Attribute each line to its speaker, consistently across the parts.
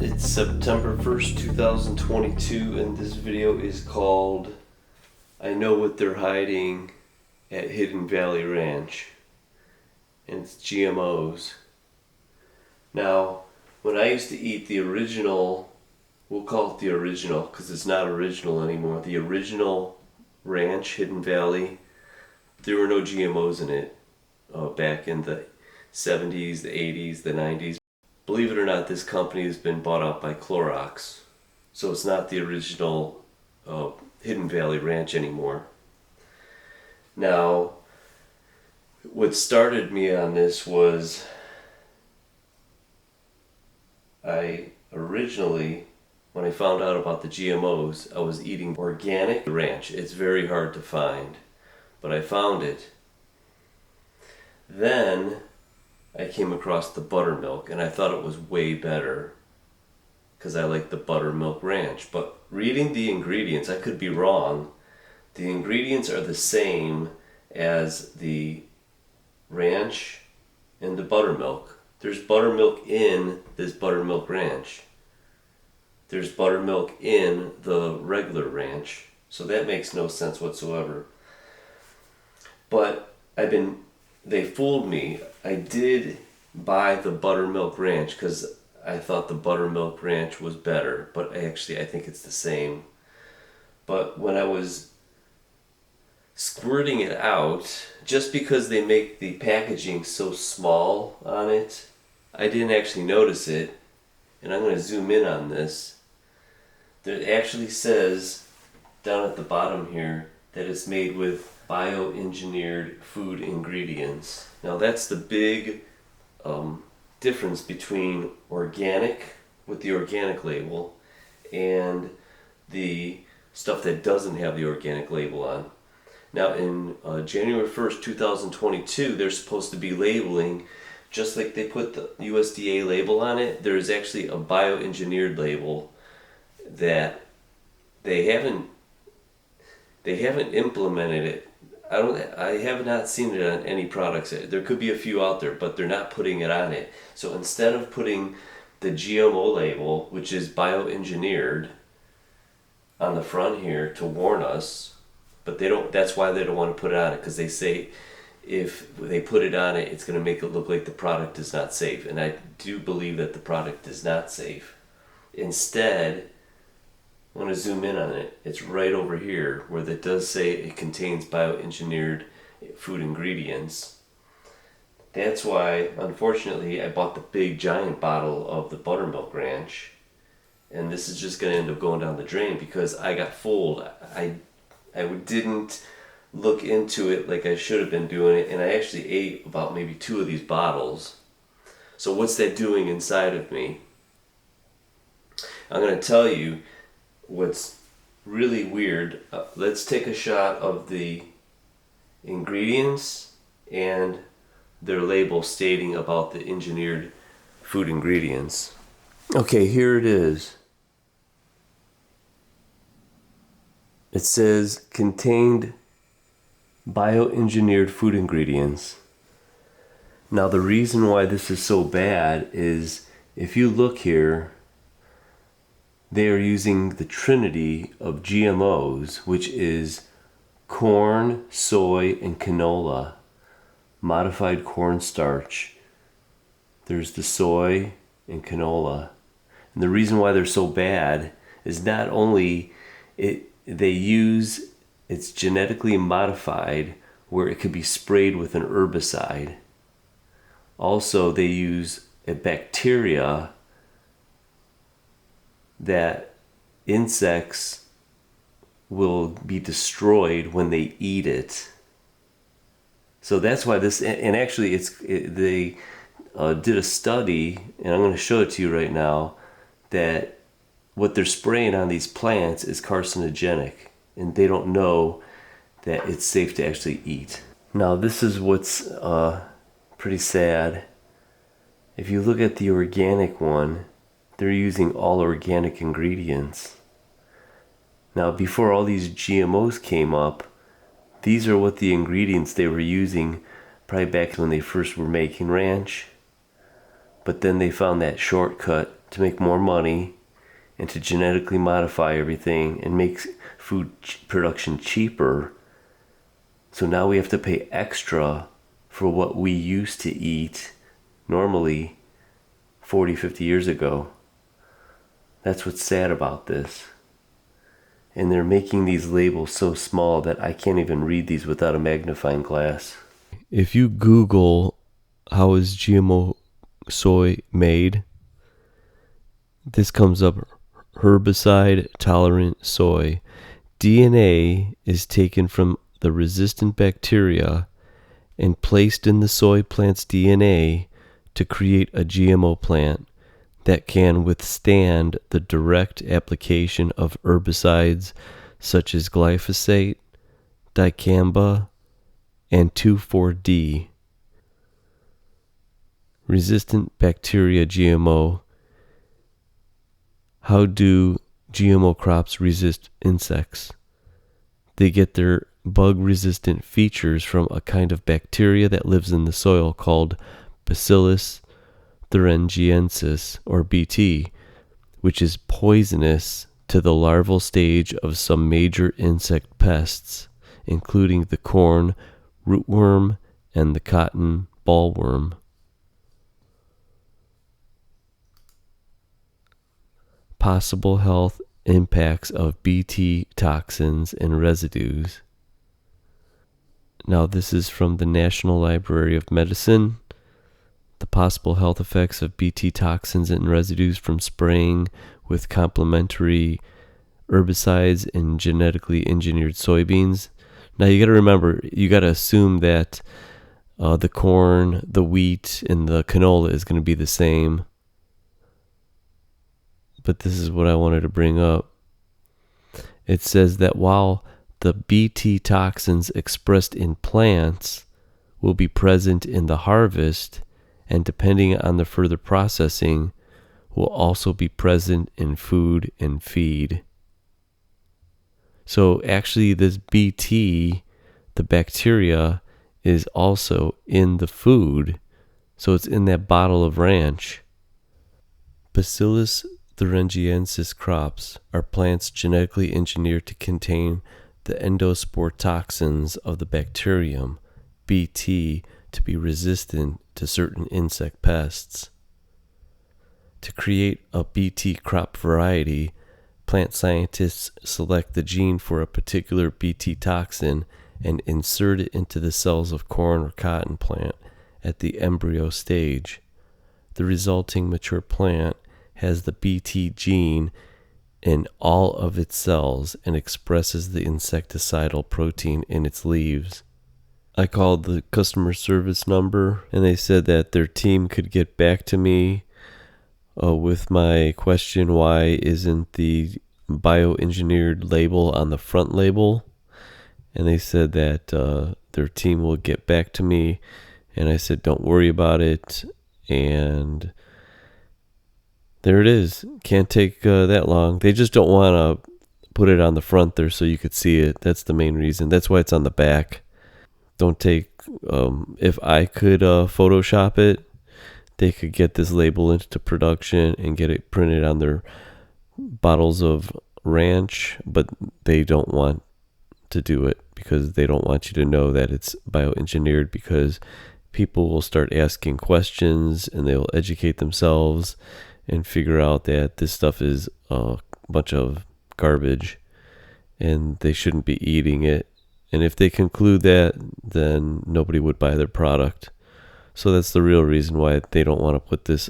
Speaker 1: It's September 1st, 2022, and this video is called I Know What They're Hiding at Hidden Valley Ranch, and it's GMOs. Now, when I used to eat the original, we'll call it the original because it's not original anymore, the original ranch, Hidden Valley, there were no GMOs in it back in the 70s, the 80s, the 90s. Believe it or not, this company has been bought out by Clorox, so it's not the original Hidden Valley Ranch anymore. Now, what started me on this was I originally, when I found out about the GMOs, I was eating organic ranch. It's very hard to find, but I found it. Then I came across the buttermilk and I thought it was way better because I like the buttermilk ranch. But reading the ingredients, I could be wrong. The ingredients are the same as the ranch and the buttermilk. There's buttermilk in this buttermilk ranch. There's buttermilk in the regular ranch. So that makes no sense whatsoever. But they fooled me. I did buy the buttermilk ranch because I thought the buttermilk ranch was better, but I think it's the same. But when I was squirting it out, just because they make the packaging so small on it, I didn't actually notice it. And I'm going to zoom in on this. It actually says down at the bottom here that it's made with bioengineered food ingredients. Now that's the big difference between organic with the organic label and the stuff that doesn't have the organic label on. Now in January 1st, 2022, they're supposed to be labeling, just like they put the USDA label on it, there's actually a bioengineered label that they haven't implemented it. I have not seen it on any products. There could be a few out there, but they're not putting it on it. So instead of putting the GMO label, which is bioengineered, on the front here to warn us, but they don't. That's why they don't want to put it on it, because they say if they put it on it, it's going to make it look like the product is not safe. And I do believe that the product is not safe. Instead, I'm going to zoom in on it. It's right over here where it does say it contains bioengineered food ingredients. That's why, unfortunately, I bought the big giant bottle of the buttermilk ranch, and this is just going to end up going down the drain because I got fooled. I didn't look into it like I should have been doing it, and I actually ate about maybe 2 of these bottles. So what's that doing inside of me? I'm going to tell you what's really weird. Let's take a shot of the ingredients and their label stating about the engineered food ingredients. Okay, here it is. It says contained bioengineered food ingredients. Now the reason why this is so bad is if you look here, they are using the trinity of GMOs, which is corn, soy, and canola, modified cornstarch. There's the soy and canola. And the reason why they're so bad is not only it's genetically modified where it could be sprayed with an herbicide. Also, they use a bacteria that insects will be destroyed when they eat it. So that's why this, and actually they did a study, and I'm going to show it to you right now, that what they're spraying on these plants is carcinogenic, and they don't know that it's safe to actually eat. Now this is what's pretty sad. If you look at the organic one, they're using all organic ingredients. Now, before all these GMOs came up, these are what the ingredients they were using probably back when they first were making ranch. But then they found that shortcut to make more money and to genetically modify everything and make food production cheaper. So now we have to pay extra for what we used to eat normally 40, 50 years ago. That's what's sad about this. And they're making these labels so small that I can't even read these without a magnifying glass. If you Google how is GMO soy made, this comes up: herbicide tolerant soy. DNA is taken from the resistant bacteria and placed in the soy plant's DNA to create a GMO plant that can withstand the direct application of herbicides such as glyphosate, dicamba, and 2,4-D. Resistant bacteria GMO. How do GMO crops resist insects? They get their bug-resistant features from a kind of bacteria that lives in the soil called Bacillus thuringiensis, or BT, which is poisonous to the larval stage of some major insect pests, including the corn rootworm and the cotton bollworm. Possible health impacts of BT toxins and residues. Now, this is from the National Library of Medicine. The possible health effects of BT toxins and residues from spraying with complementary herbicides in genetically engineered soybeans. Now, you got to remember, you got to assume that the corn, the wheat, and the canola is going to be the same. But this is what I wanted to bring up. It says that while the BT toxins expressed in plants will be present in the harvest, and depending on the further processing, will also be present in food and feed. So actually this BT, the bacteria, is also in the food. So it's in that bottle of ranch. Bacillus thuringiensis crops are plants genetically engineered to contain the endospore toxins of the bacterium BT to be resistant to certain insect pests. To create a BT crop variety, plant scientists select the gene for a particular BT toxin and insert it into the cells of corn or cotton plant at the embryo stage. The resulting mature plant has the BT gene in all of its cells and expresses the insecticidal protein in its leaves. I called the customer service number, and they said that their team could get back to me with my question, why isn't the bioengineered label on the front label? And they said that their team will get back to me, and I said, don't worry about it, and there it is. Can't take that long. They just don't want to put it on the front there so you could see it. That's the main reason. That's why it's on the back. Don't take, if I could Photoshop it, they could get this label into production and get it printed on their bottles of ranch, but they don't want to do it because they don't want you to know that it's bioengineered, because people will start asking questions and they will educate themselves and figure out that this stuff is a bunch of garbage and they shouldn't be eating it. And if they conclude that, then nobody would buy their product. So that's the real reason why they don't want to put this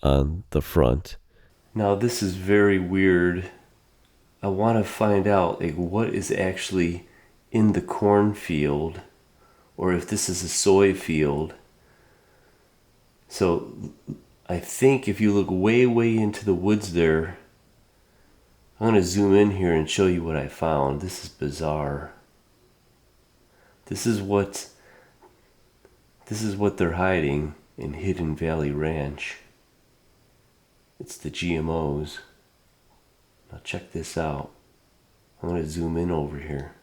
Speaker 1: on the front. Now, this is very weird. I want to find out what is actually in the cornfield, or if this is a soy field. So I think if you look way, way into the woods there, I'm going to zoom in here and show you what I found. This is bizarre. This is what they're hiding in Hidden Valley Ranch. It's the GMOs. Now check this out. I'm going to zoom in over here.